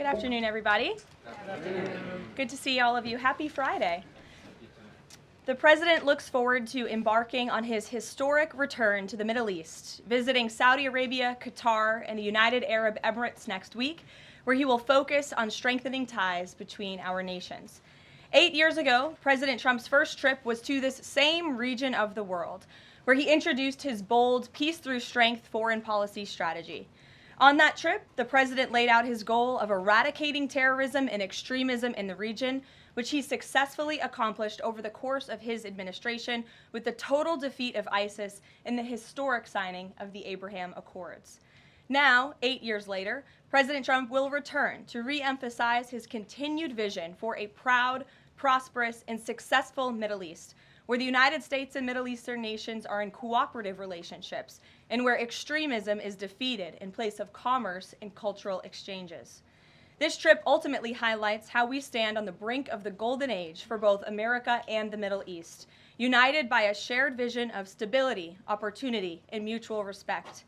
Good afternoon, everybody. Good afternoon. Good to see all of you. Happy Friday. The President looks forward to embarking on his historic return to the Middle East, visiting Saudi Arabia, Qatar, and the United Arab Emirates next week, where he will focus on strengthening ties between our nations. 8 years ago, President Trump's first trip was to this same region of the world, where he introduced his bold peace through strength foreign policy strategy. On that trip, the president laid out his goal of eradicating terrorism and extremism in the region, which he successfully accomplished over the course of his administration with the total defeat of ISIS and the historic signing of the Abraham Accords. Now, 8 years later, President Trump will return to re-emphasize his continued vision for a proud, prosperous, and successful Middle East, where the United States and Middle Eastern nations are in cooperative relationships, and where extremism is defeated in place of commerce and cultural exchanges. This trip ultimately highlights how we stand on the brink of the golden age for both America and the Middle East, united by a shared vision of stability, opportunity, and mutual respect.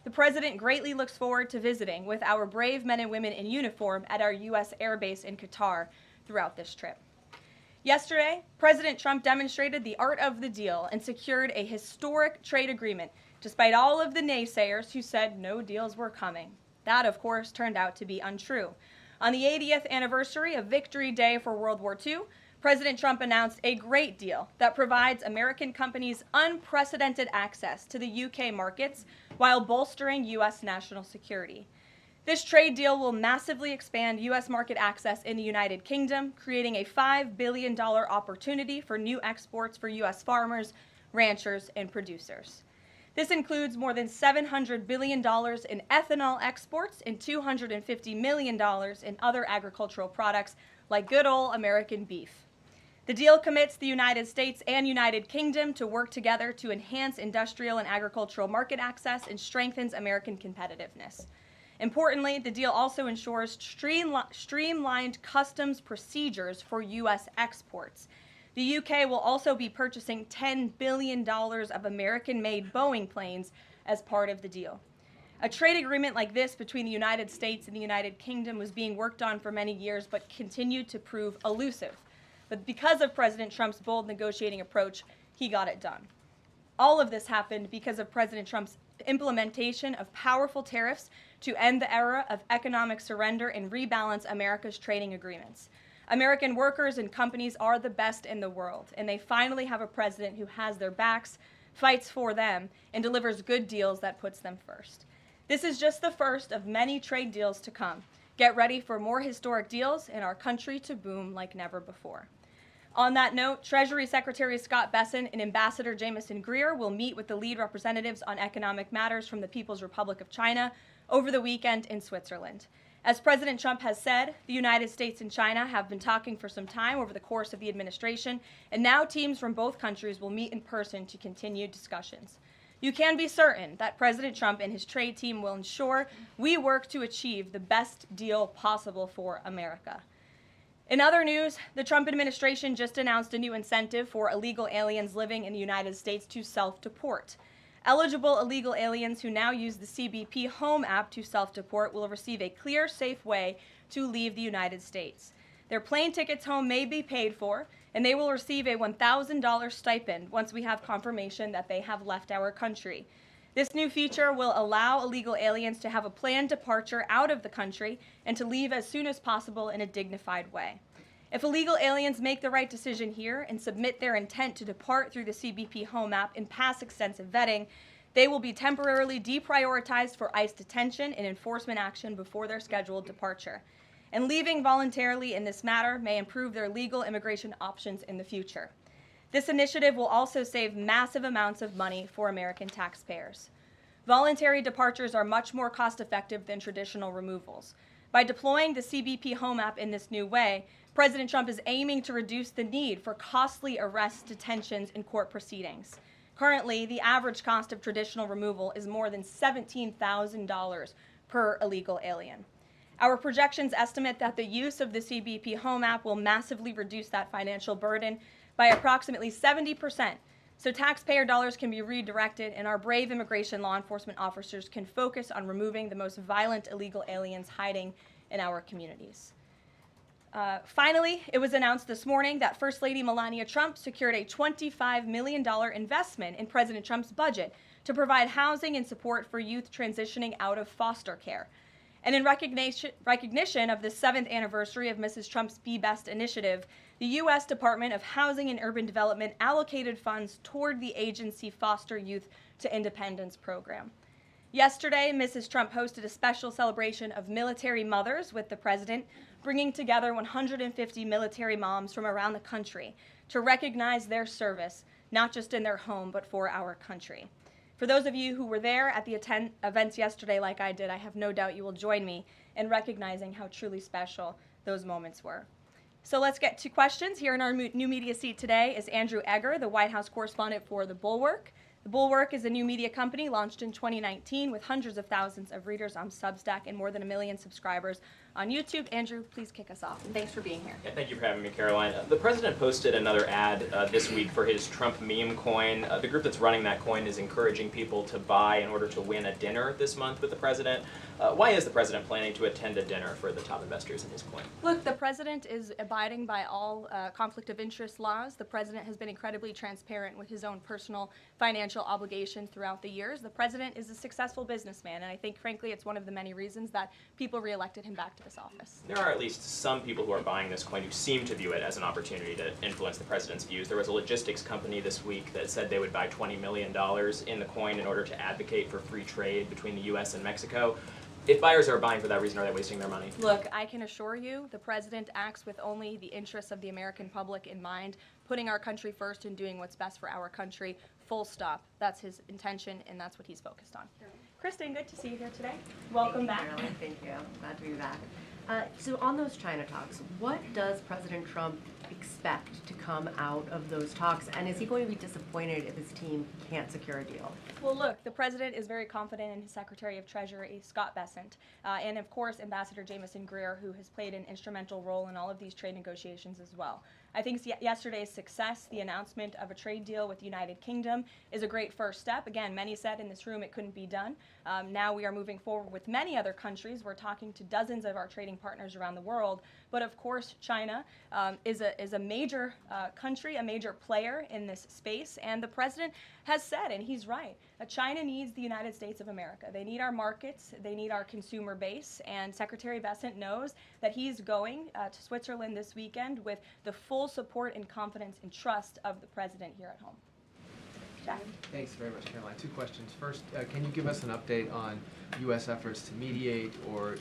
The President greatly looks forward to visiting with our brave men and women in uniform at our U.S. Air Base in Qatar throughout this trip. Yesterday, President Trump demonstrated the art of the deal and secured a historic trade agreement, despite all of the naysayers who said no deals were coming. That, of course, turned out to be untrue. On the 80th anniversary of Victory Day for World War II, President Trump announced a great deal that provides American companies unprecedented access to the UK markets while bolstering U.S. national security. This trade deal will massively expand U.S. market access in the United Kingdom, creating a $5 billion opportunity for new exports for U.S. farmers, ranchers, and producers. This includes more than $700 billion in ethanol exports and $250 million in other agricultural products like good old American beef. The deal commits the United States and United Kingdom to work together to enhance industrial and agricultural market access and strengthens American competitiveness. Importantly, the deal also ensures streamlined customs procedures for U.S. exports. The UK will also be purchasing $10 billion of American-made Boeing planes as part of the deal. A trade agreement like this between the United States and the United Kingdom was being worked on for many years but continued to prove elusive. But because of President Trump's bold negotiating approach, he got it done. All of this happened because of President Trump's implementation of powerful tariffs to end the era of economic surrender and rebalance America's trading agreements. American workers and companies are the best in the world, and they finally have a president who has their backs, fights for them, and delivers good deals that puts them first. This is just the first of many trade deals to come. Get ready for more historic deals and our country to boom like never before. On that note, Treasury Secretary Scott Bessent and Ambassador Jamieson Greer will meet with the lead representatives on economic matters from the People's Republic of China over the weekend in Switzerland. As President Trump has said, the United States and China have been talking for some time over the course of the administration, and now teams from both countries will meet in person to continue discussions. You can be certain that President Trump and his trade team will ensure we work to achieve the best deal possible for America. In other news, the Trump administration just announced a new incentive for illegal aliens living in the United States to self-deport. Eligible illegal aliens who now use the CBP Home app to self-deport will receive a clear, safe way to leave the United States. Their plane tickets home may be paid for, and they will receive a $1,000 stipend once we have confirmation that they have left our country. This new feature will allow illegal aliens to have a planned departure out of the country and to leave as soon as possible in a dignified way. If illegal aliens make the right decision here and submit their intent to depart through the CBP Home app and pass extensive vetting, they will be temporarily deprioritized for ICE detention and enforcement action before their scheduled departure. And leaving voluntarily in this matter may improve their legal immigration options in the future. This initiative will also save massive amounts of money for American taxpayers. Voluntary departures are much more cost-effective than traditional removals. By deploying the CBP Home app in this new way, President Trump is aiming to reduce the need for costly arrests, detentions, and court proceedings. Currently, the average cost of traditional removal is more than $17,000 per illegal alien. Our projections estimate that the use of the CBP Home app will massively reduce that financial burden by approximately 70%, so taxpayer dollars can be redirected and our brave immigration law enforcement officers can focus on removing the most violent illegal aliens hiding in our communities. Finally, it was announced this morning that First Lady Melania Trump secured a $25 million investment in President Trump's budget to provide housing and support for youth transitioning out of foster care. And in recognition of the 7th anniversary of Mrs. Trump's Be Best initiative, the U.S. Department of Housing and Urban Development allocated funds toward the agency Foster Youth to Independence program. Yesterday, Mrs. Trump hosted a special celebration of military mothers with the president, bringing together 150 military moms from around the country to recognize their service, not just in their home, but for our country. For those of you who were there at the events yesterday like I did, I have no doubt you will join me in recognizing how truly special those moments were. So let's get to questions. Here in our new media seat today is Andrew Egger, the White House correspondent for The Bulwark. The Bulwark is a new media company launched in 2019 with hundreds of thousands of readers on Substack and more than 1 million subscribers on YouTube. Andrew, please kick us off, and thanks for being here. Yeah, thank you for having me, Caroline. The president posted another ad this week for his Trump meme coin. The group that's running that coin is encouraging people to buy in order to win a dinner this month with the president. Why is the president planning to attend a dinner for the top investors in his coin? Look, the president is abiding by all conflict of interest laws. The president has been incredibly transparent with his own personal financial obligations throughout the years. The president is a successful businessman, and I think, frankly, it's one of the many reasons that people reelected him back to this office. There are at least some people who are buying this coin who seem to view it as an opportunity to influence the president's views. There was a logistics company this week that said they would buy $20 million in the coin in order to advocate for free trade between the U.S. and Mexico. If buyers are buying for that reason, are they wasting their money? Look, I can assure you the president acts with only the interests of the American public in mind, putting our country first and doing what's best for our country, full stop. That's his intention, and that's what he's focused on. Kristen, good to see you here today. Welcome back. Caroline. Thank you. Glad to be back. So on those China talks, what does President Trump expect to come out of those talks, and is he going to be disappointed if his team can't secure a deal? Well, look, the president is very confident in his Secretary of Treasury, Scott Bessent, and of course Ambassador Jamieson Greer, who has played an instrumental role in all of these trade negotiations as well. I think yesterday's success, the announcement of a trade deal with the United Kingdom, is a great first step. Again, many said in this room it couldn't be done. Now we are moving forward with many other countries. We're talking to dozens of our trading partners around the world. But of course, China is a major country, a major player in this space. And the president has said, and he's right, China needs the United States of America. They need our markets. They need our consumer base. And Secretary Bessent knows that he's going to Switzerland this weekend with the full support and confidence and trust of the president here at home. Jack. Thanks very much, Caroline. 2 questions. First, can you give us an update on U.S. efforts to mediate or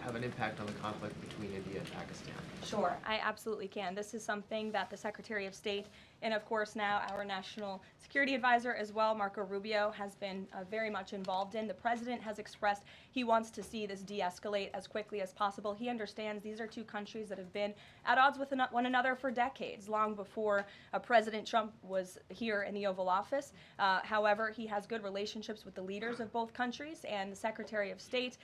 have an impact on the conflict between India and Pakistan? Sure, I absolutely can. This is something that the Secretary of State and, of course, now our National Security Advisor as well, Marco Rubio, has been very much involved in. The president has expressed he wants to see this de-escalate as quickly as possible. He understands these are 2 countries that have been at odds with one another for decades, long before President Trump was here in the Oval Office. However, he has good relationships with the leaders of both countries, and the Secretary of State,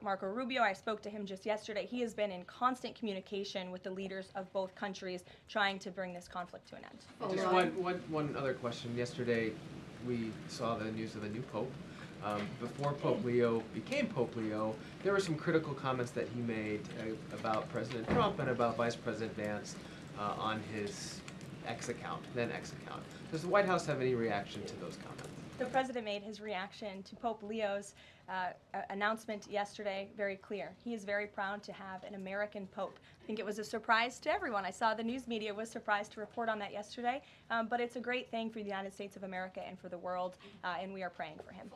Marco Rubio, I spoke to him just yesterday. He has been in constant communication with the leaders of both countries trying to bring this conflict to an end. Just one other question. Yesterday, we saw the news of the new Pope. Before Pope Leo became Pope Leo, there were some critical comments that he made about President Trump and about Vice President Vance on his then X account. Does the White House have any reaction to those comments? The president made his reaction to Pope Leo's announcement yesterday very clear. He is very proud to have an American Pope. I think it was a surprise to everyone. I saw the news media was surprised to report on that yesterday, but it's a great thing for the United States of America and for the world, and we are praying for him.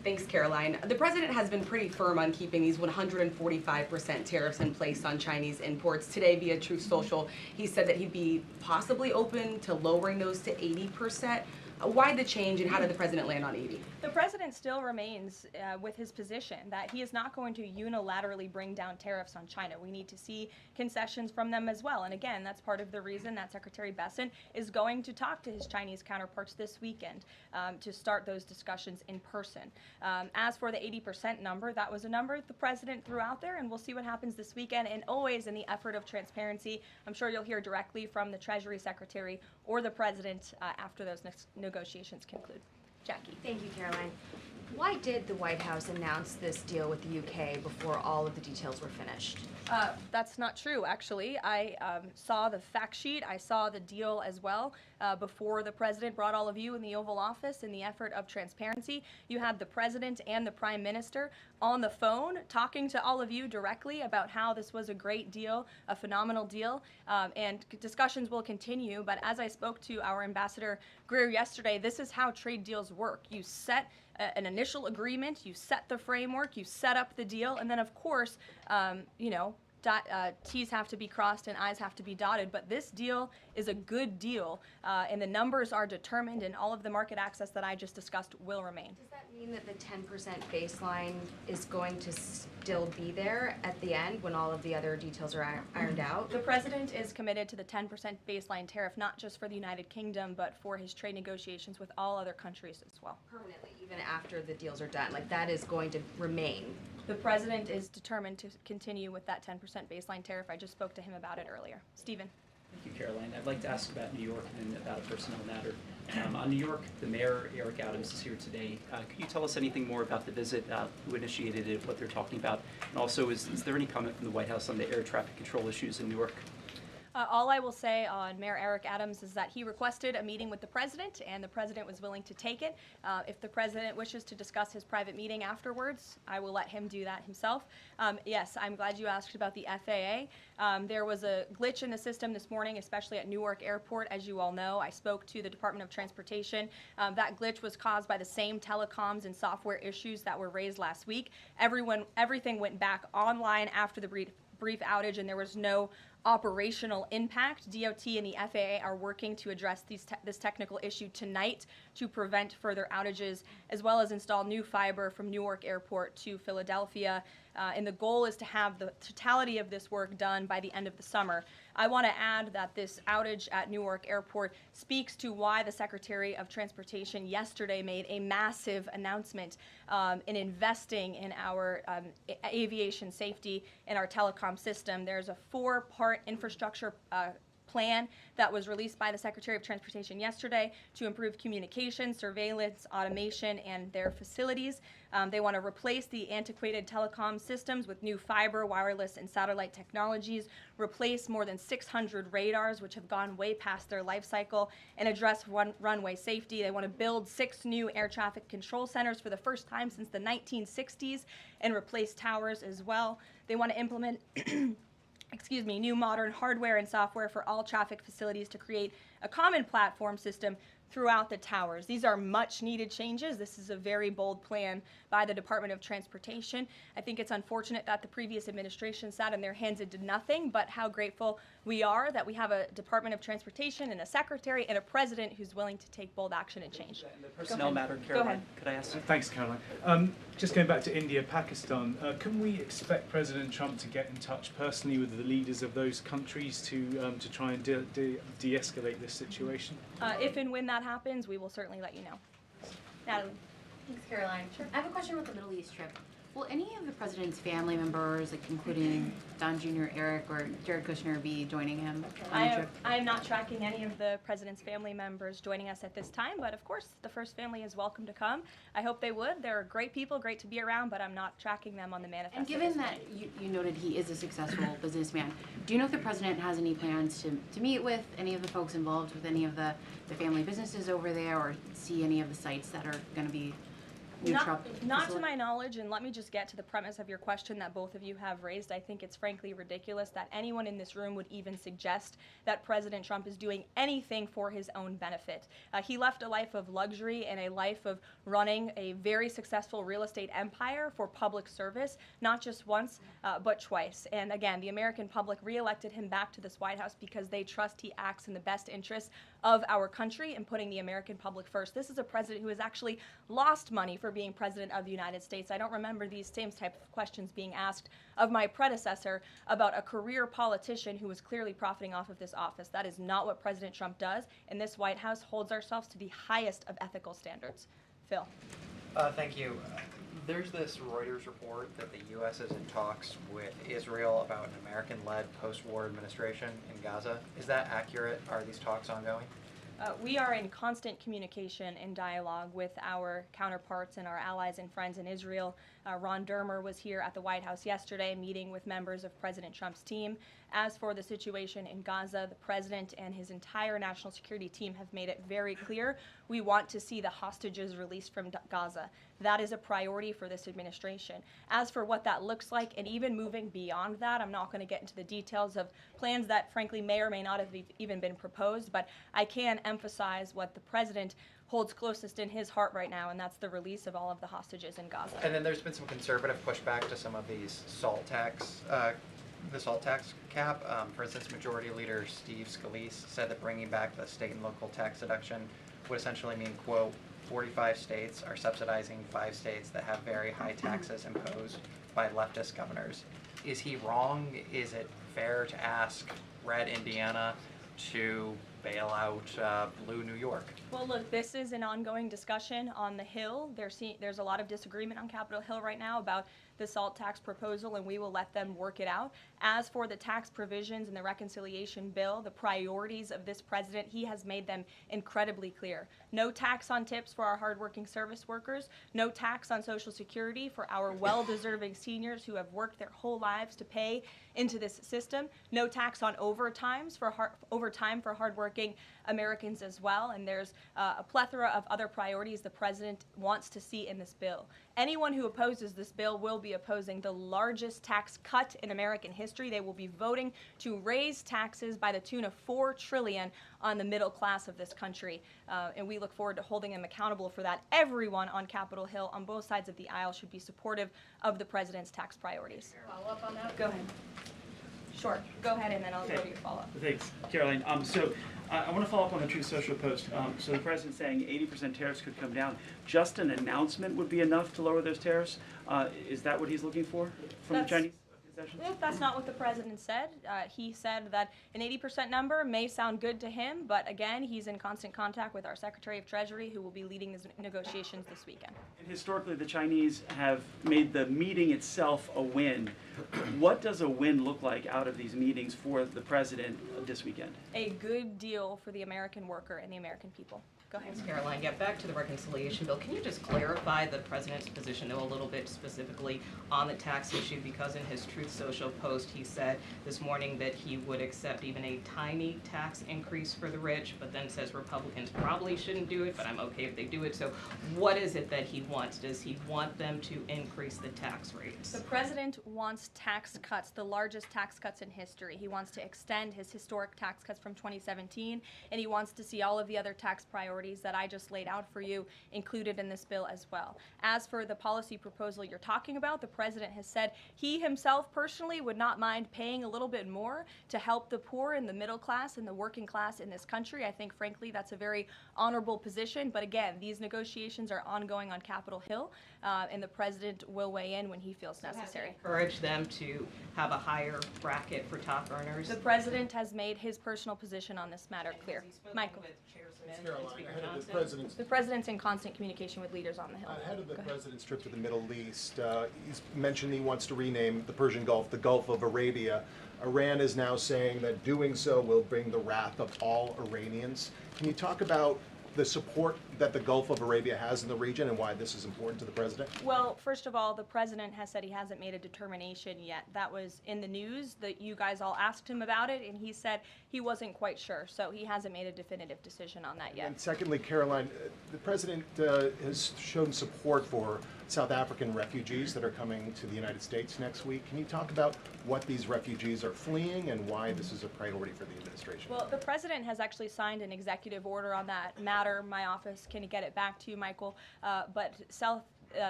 Thanks, Caroline. The president has been pretty firm on keeping these 145% tariffs in place on Chinese imports. Today, via Truth Social, he said that he'd be possibly open to lowering those to 80%. Why the change, and how did the president land on 80? The president still remains with his position that he is not going to unilaterally bring down tariffs on China. We need to see concessions from them as well. And again, that's part of the reason that Secretary Bessent is going to talk to his Chinese counterparts this weekend to start those discussions in person. As for the 80% number, that was a number the president threw out there, and we'll see what happens this weekend. And always in the effort of transparency, I'm sure you'll hear directly from the Treasury Secretary or the president after those negotiations conclude. Jackie. Thank you, Caroline. Why did the White House announce this deal with the UK before all of the details were finished? That's not true, actually. I saw the fact sheet. I saw the deal as well before the president brought all of you in the Oval Office in the effort of transparency. You had the president and the prime minister on the phone talking to all of you directly about how this was a great deal, a phenomenal deal, and discussions will continue. But as I spoke to our ambassador Greer yesterday, this is how trade deals work. You set an initial agreement, you set the framework, you set up the deal, and then of course, T's have to be crossed and I's have to be dotted, but this deal is a good deal, and the numbers are determined, and all of the market access that I just discussed will remain. Does that mean that the 10% baseline is going to still be there at the end when all of the other details are ironed out? The president is committed to the 10% baseline tariff, not just for the United Kingdom, but for his trade negotiations with all other countries as well. Permanently, even after the deals are done, like that is going to remain. The president is determined to continue with that 10% baseline tariff. I just spoke to him about it earlier. Stephen. Thank you, Karoline. I'd like to ask about New York and about a personnel matter. On New York, the mayor, Eric Adams, is here today. Could you tell us anything more about the visit, who initiated it, what they're talking about? And also, is there any comment from the White House on the air traffic control issues in Newark? All I will say on Mayor Eric Adams is that he requested a meeting with the president, and the president was willing to take it. If the president wishes to discuss his private meeting afterwards, I will let him do that himself. Yes, I'm glad you asked about the FAA. There was a glitch in the system this morning, especially at Newark Airport. As you all know, I spoke to the Department of Transportation. That glitch was caused by the same telecoms and software issues that were raised last week. Everything went back online after the brief outage, and there was no operational impact. DOT and the FAA are working to address this technical issue tonight to prevent further outages, as well as install new fiber from Newark Airport to Philadelphia. And the goal is to have the totality of this work done by the end of the summer. I want to add that this outage at Newark Airport speaks to why the Secretary of Transportation yesterday made a massive announcement in investing in our aviation safety and our telecom system. There's a 4-part infrastructure plan that was released by the Secretary of Transportation yesterday to improve communication, surveillance, automation, and their facilities. They want to replace the antiquated telecom systems with new fiber, wireless, and satellite technologies, replace more than 600 radars, which have gone way past their life cycle, and address runway safety. They want to build 6 new air traffic control centers for the first time since the 1960s and replace towers as well. They want to implement new modern hardware and software for all traffic facilities to create a common platform system throughout the towers. These are much needed changes. This is a very bold plan by the Department of Transportation. I think it's unfortunate that the previous administration sat in their hands and did nothing, but how grateful we are that we have a Department of Transportation and a secretary and a president who's willing to take bold action and change. And the personnel matter, Go Karoline, ahead. could I ask? Thanks, Caroline. Just going back to India, Pakistan, can we expect President Trump to get in touch personally with the leaders of those countries to try and de-escalate this situation? If and when that happens, we will certainly let you know. Natalie. Thanks, Caroline. Sure. I have a question about the Middle East trip. Will any of the president's family members, like including Don Jr., Eric, or Jared Kushner, be joining him on the trip? I am not tracking any of the president's family members joining us at this time, but of course, the first family is welcome to come. I hope they would. They're great people, great to be around, but I'm not tracking them on the manifest. And given that you noted he is a successful businessman, do you know if the president has any plans to meet with any of the folks involved with any of the family businesses over there, or see any of the sites that are going to be Not to my knowledge, and let me just get to the premise of your question that both of you have raised. I think it's frankly ridiculous that anyone in this room would even suggest that President Trump is doing anything for his own benefit. He left a life of luxury and a life of running a very successful real estate empire for public service, not just once, but twice. And again, the American public reelected him back to this White House because they trust he acts in the best interests of our country and putting the American public first. This is a president who has actually lost money for being president of the United States. I don't remember these same type of questions being asked of my predecessor about a career politician who was clearly profiting off of this office. That is not what President Trump does, and this White House holds ourselves to the highest of ethical standards. Phil. Thank you. There's this Reuters report that the U.S. is in talks with Israel about an American-led post-war administration in Gaza. Is that accurate? Are these talks ongoing? We are in constant communication and dialogue with our counterparts and our allies and friends in Israel. Ron Dermer was here at the White House yesterday meeting with members of President Trump's team. As for the situation in Gaza, the president and his entire national security team have made it very clear we want to see the hostages released from Gaza. That is a priority for this administration. As for what that looks like, and even moving beyond that, I'm not going to get into the details of plans that frankly may or may not have even been proposed, but I can emphasize what the president holds closest in his heart right now, and that's the release of all of the hostages in Gaza. And then there's been some conservative pushback to some of these the salt tax cap. For instance, Majority Leader Steve Scalise said that bringing back the state and local tax deduction would essentially mean, quote, 45 states are subsidizing 5 states that have very high taxes imposed by leftist governors. Is he wrong? Is it fair to ask red Indiana to bail out blue New York? Well, look, this is an ongoing discussion on the Hill. There's a lot of disagreement on Capitol Hill right now about the SALT tax proposal, and we will let them work it out. As for the tax provisions in the reconciliation bill, the priorities of this president, he has made them incredibly clear. No tax on tips for our hardworking service workers, no tax on Social Security for our well-deserving seniors who have worked their whole lives to pay into this system, no tax on overtime for hardworking Americans as well, and there's a plethora of other priorities the president wants to see in this bill. Anyone who opposes this bill will be opposing the largest tax cut in American history. They will be voting to raise taxes by the tune of $4 trillion on the middle class of this country, and we look forward to holding them accountable for that. Everyone on Capitol Hill on both sides of the aisle should be supportive of the president's tax priorities. Follow up on that? Go ahead. Sure. Go ahead, and then I'll go to your follow-up. Thanks, Caroline. I want to follow up on the Truth Social post. So the president's saying 80% tariffs could come down. Just an announcement would be enough to lower those tariffs. Is that what he's looking for from the Chinese concessions? That's not what the president said. He said that an 80% number may sound good to him, but again, he's in constant contact with our Secretary of Treasury, who will be leading these negotiations this weekend. And historically, the Chinese have made the meeting itself a win. What does a win look like out of these meetings for the president this weekend? A good deal for the American worker and the American people. Go ahead. Thanks, Caroline. Yeah, back to the reconciliation bill. Can you just clarify the president's position, though, a little bit specifically on the tax issue? Because in his Truth Social post, he said this morning that he would accept even a tiny tax increase for the rich, but then says Republicans probably shouldn't do it, but I'm okay if they do it. So what is it that he wants? Does he want them to increase the tax rates? The president wants tax cuts, the largest tax cuts in history. He wants to extend his historic tax cuts from 2017, and he wants to see all of the other tax priorities that I just laid out for you included in this bill as well. As for the policy proposal you're talking about, the president has said he himself personally would not mind paying a little bit more to help the poor and the middle class and the working class in this country. I think, frankly, that's a very honorable position. But again, these negotiations are ongoing on Capitol Hill, and the president will weigh in when he feels necessary. Encourage them to have a higher bracket for top earners? The president has made his personal position on this matter clear. Michael. The president's in constant communication with leaders on the Hill. Ahead of the president's trip to the Middle East, he's mentioned he wants to rename the Persian Gulf the Gulf of Arabia. Iran is now saying that doing so will bring the wrath of all Iranians. Can you talk about the support that the Gulf of Arabia has in the region and why this is important to the president? Well, first of all, the president has said he hasn't made a determination yet. That was in the news that you guys all asked him about it, and he said he wasn't quite sure. So he hasn't made a definitive decision on that yet. And secondly, Caroline, the president has shown support for South African refugees that are coming to the United States next week. Can you talk about what these refugees are fleeing and why this is a priority for the administration? Well, the president has actually signed an executive order on that matter. My office can get it back to you, Michael. But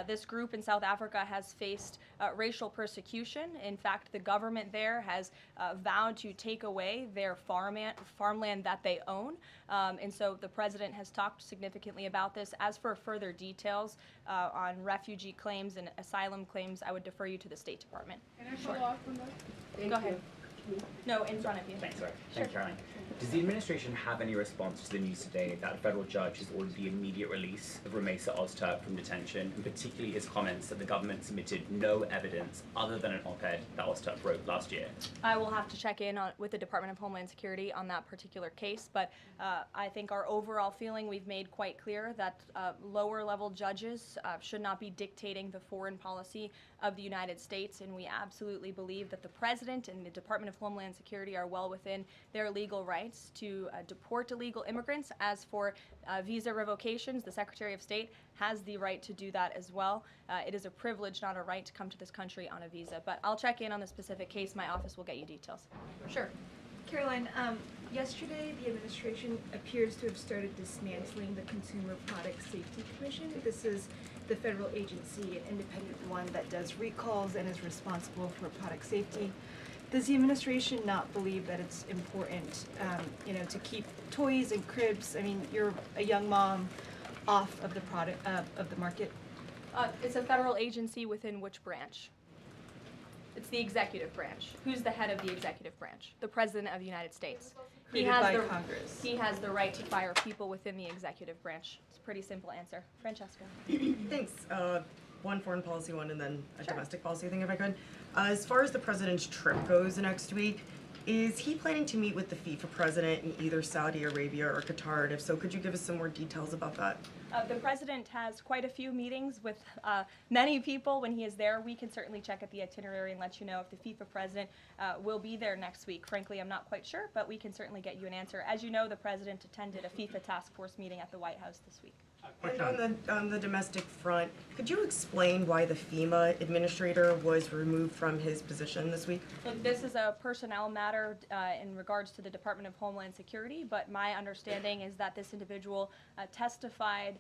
this group in South Africa has faced racial persecution. In fact, the government there has vowed to take away their farmland that they own. And so the president has talked significantly about this. As for further details on refugee claims and asylum claims, I would defer you to the State Department. Can I follow up on that? Go ahead. No, in front of you. Thanks, Sure. Thanks, Caroline. Does the administration have any response to the news today that a federal judge has ordered the immediate release of Ramesa Ozturk from detention, and particularly his comments that the government submitted no evidence other than an op-ed that Ozturk wrote last year? I will have to check in with the Department of Homeland Security on that particular case, but I think our overall feeling, we've made quite clear that lower level judges should not be dictating the foreign policy of the United States, and we absolutely believe that the President and the Department of Homeland Security are well within their legal rights to deport illegal immigrants. As for visa revocations, the Secretary of State has the right to do that as well. It is a privilege, not a right, to come to this country on a visa. But I'll check in on the specific case. My office will get you details. Sure. Caroline, yesterday the administration appears to have started dismantling the Consumer Product Safety Commission. This is the federal agency, an independent one that does recalls and is responsible for product safety. Does the administration not believe that it's important, to keep toys and cribs? I mean, you're a young mom, off of the product of the market. It's a federal agency within which branch? It's the executive branch. Who's the head of the executive branch? The President of the United States. Created by Congress. He has the right to fire people within the executive branch. It's a pretty simple answer. Francesca. Thanks. One foreign policy one and then a domestic policy thing if I could. As far as the president's trip goes next week, is he planning to meet with the FIFA president in either Saudi Arabia or Qatar? And if so, could you give us some more details about that? The president has quite a few meetings with many people when he is there. We can certainly check at the itinerary and let you know if the FIFA president will be there next week. Frankly, I'm not quite sure, but we can certainly get you an answer. As you know, the president attended a FIFA task force meeting at the White House this week. And on the domestic front, could you explain why the FEMA administrator was removed from his position this week? Look, this is a personnel matter in regards to the Department of Homeland Security, but my understanding is that this individual testified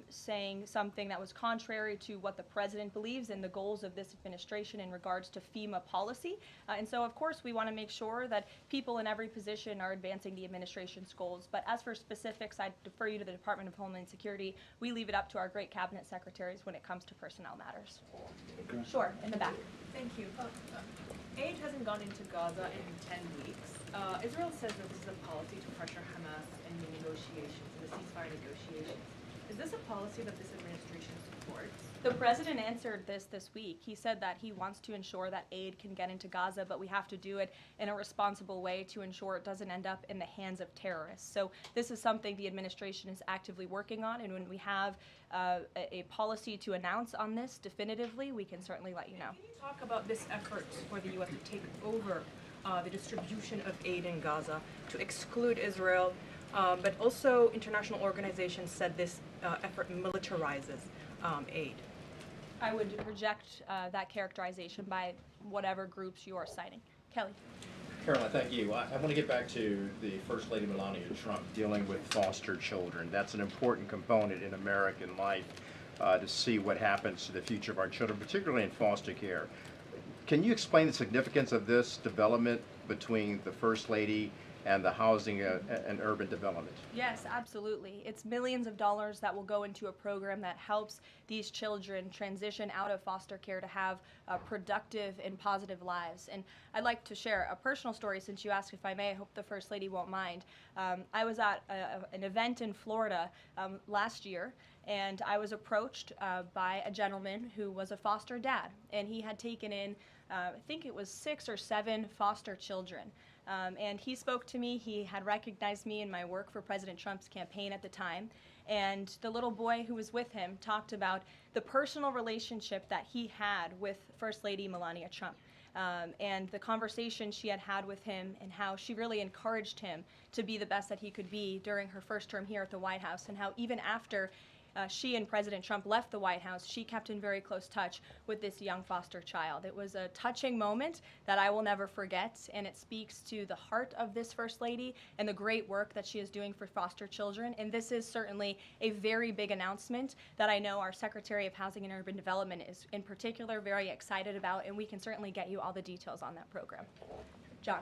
saying something that was contrary to what the president believes and the goals of this administration in regards to FEMA policy. And so, of course, we want to make sure that people in every position are advancing the administration's goals. But as for specifics, I defer you to the Department of Homeland Security. We leave it up to our great cabinet secretaries when it comes to personnel matters. Sure, in the back. Thank you. Aid hasn't gone into Gaza in 10 weeks. Israel says that this is a policy to pressure Hamas in the negotiations, in the ceasefire negotiations. Is this a policy that this administration supports? The president answered this week. He said that he wants to ensure that aid can get into Gaza, but we have to do it in a responsible way to ensure it doesn't end up in the hands of terrorists. So this is something the administration is actively working on, and when we have a policy to announce on this definitively, we can certainly let you know. Can you talk about this effort for the U.S. to take over the distribution of aid in Gaza, to exclude Israel, but also international organizations said this effort militarizes aid? I would reject that characterization by whatever groups you are citing. Kelly. Caroline, thank you. I want to get back to the First Lady Melania Trump dealing with foster children. That's an important component in American life to see what happens to the future of our children, particularly in foster care. Can you explain the significance of this development between the First Lady and the housing and urban development? Yes, absolutely. It's millions of dollars that will go into a program that helps these children transition out of foster care to have productive and positive lives. And I'd like to share a personal story since you asked if I may. I hope the First Lady won't mind. I was at an event in Florida last year, and I was approached by a gentleman who was a foster dad, and he had taken in I think it was 6 or 7 foster children. And he spoke to me. He had recognized me in my work for President Trump's campaign at the time. And the little boy who was with him talked about the personal relationship that he had with First Lady Melania Trump. And the conversation she had had with him and how she really encouraged him to be the best that he could be during her first term here at the White House, and how even after she and President Trump left the White House, she kept in very close touch with this young foster child. It was a touching moment that I will never forget, and it speaks to the heart of this First Lady and the great work that she is doing for foster children. And this is certainly a very big announcement that I know our Secretary of Housing and Urban Development is in particular very excited about, and we can certainly get you all the details on that program. John.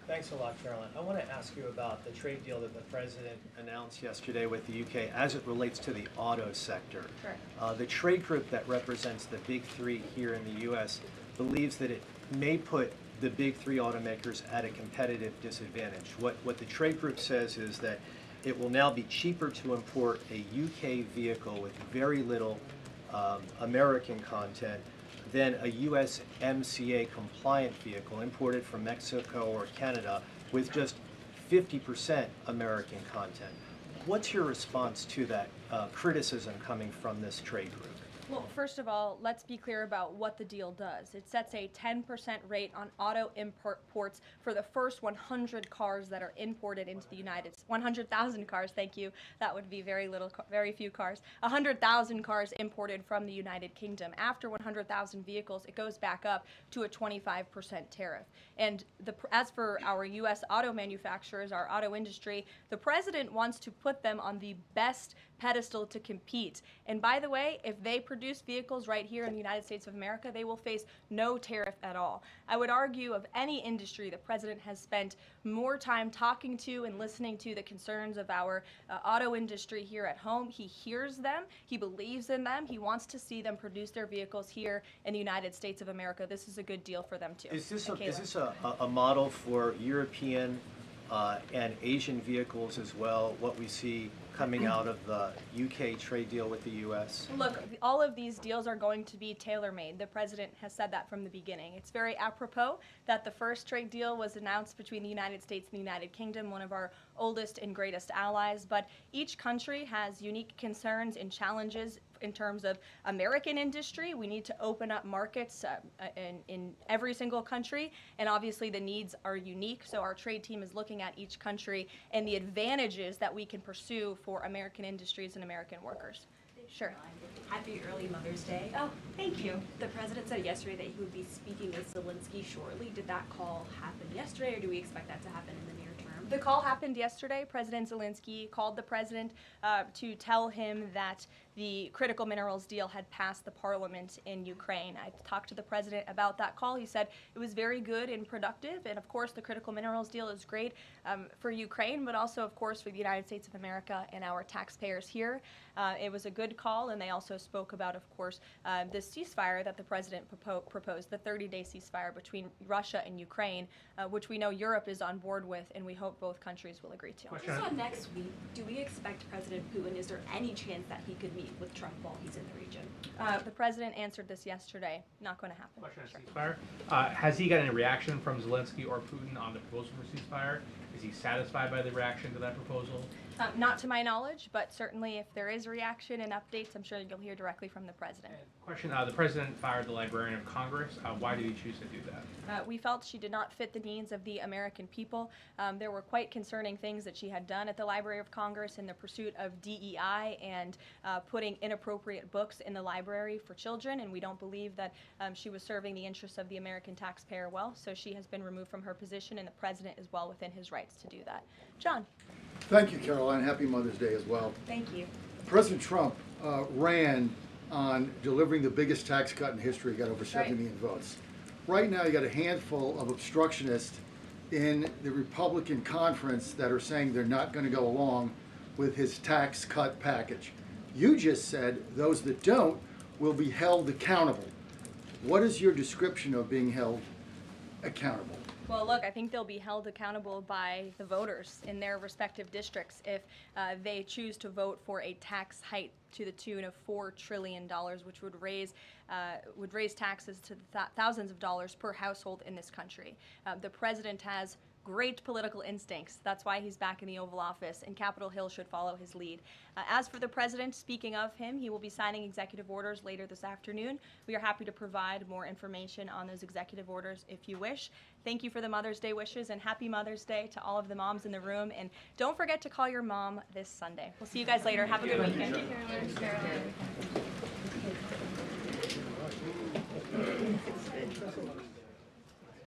Thanks a lot, Caroline. I want to ask you about the trade deal that the President announced yesterday with the UK as it relates to the auto sector. Sure. The trade group that represents the big three here in the U.S. believes that it may put the big three automakers at a competitive disadvantage. What the trade group says is that it will now be cheaper to import a UK vehicle with very little American content than a USMCA compliant vehicle imported from Mexico or Canada with just 50% American content. What's your response to that criticism coming from this trade group? Well, first of all, let's be clear about what the deal does. It sets a 10% rate on auto imports for the first 100 cars that are imported into the United States. 100,000 cars, thank you. That would be very few cars. 100,000 cars imported from the United Kingdom. After 100,000 vehicles, it goes back up to a 25% tariff. And as for our U.S. auto manufacturers, our auto industry, the president wants to put them on the best pedestal to compete. And by the way, if they produce vehicles right here in the United States of America, they will face no tariff at all. I would argue of any industry, the president has spent more time talking to and listening to the concerns of our auto industry here at home. He hears them, he believes in them, he wants to see them produce their vehicles here in the United States of America. This is a good deal for them too. Is this a model for European and Asian vehicles as well, what we see coming out of the UK trade deal with the US? Look, all of these deals are going to be tailor-made. The president has said that from the beginning. It's very apropos that the first trade deal was announced between the United States and the United Kingdom, one of our oldest and greatest allies, but each country has unique concerns and challenges in terms of American industry. We need to open up markets in every single country, and obviously the needs are unique, so our trade team is looking at each country and the advantages that we can pursue for American industries and American workers. Sure. Happy early Mother's Day. Oh, thank you. The president said yesterday that he would be speaking with Zelensky shortly. Did that call happen yesterday, or do we expect that to happen in the near term? The call happened yesterday. President Zelensky called the president to tell him that the critical minerals deal had passed the parliament in Ukraine. I talked to the president about that call. He said it was very good and productive, and of course the critical minerals deal is great for Ukraine, but also of course for the United States of America and our taxpayers here. It was a good call, and they also spoke about, of course, this ceasefire that the president proposed, the 30-day ceasefire between Russia and Ukraine, which we know Europe is on board with, and we hope both countries will agree to. Just on next week, do we expect President Putin, is there any chance that he could meet with Trump while he's in the region? The president answered this yesterday. Not going to happen. Question on ceasefire. Has he got any reaction from Zelensky or Putin on the proposal for ceasefire? Is he satisfied by the reaction to that proposal? Not to my knowledge, but certainly if there is reaction and updates, I'm sure you'll hear directly from the president. Question, the president fired the Librarian of Congress. Why did he choose to do that? We felt she did not fit the needs of the American people. There were quite concerning things that she had done at the Library of Congress in the pursuit of DEI and putting inappropriate books in the library for children, and we don't believe that she was serving the interests of the American taxpayer well, so she has been removed from her position, and the president is well within his rights to do that. John. Thank you, Caroline. Happy Mother's Day as well. Thank you. President Trump ran on delivering the biggest tax cut in history, got over 70 million votes. Right now, you got a handful of obstructionists in the Republican conference that are saying they're not going to go along with his tax cut package. You just said those that don't will be held accountable. What is your description of being held accountable? Well, look, I think they'll be held accountable by the voters in their respective districts if they choose to vote for a tax hike to the tune of $4 trillion, which would raise taxes to thousands of dollars per household in this country. The president has great political instincts. That's why he's back in the Oval Office, and Capitol Hill should follow his lead. As for the president, speaking of him, he will be signing executive orders later this afternoon. We are happy to provide more information on those executive orders if you wish. Thank you for the Mother's Day wishes, and happy Mother's Day to all of the moms in the room. And don't forget to call your mom this Sunday. We'll see you guys later. Have a good weekend.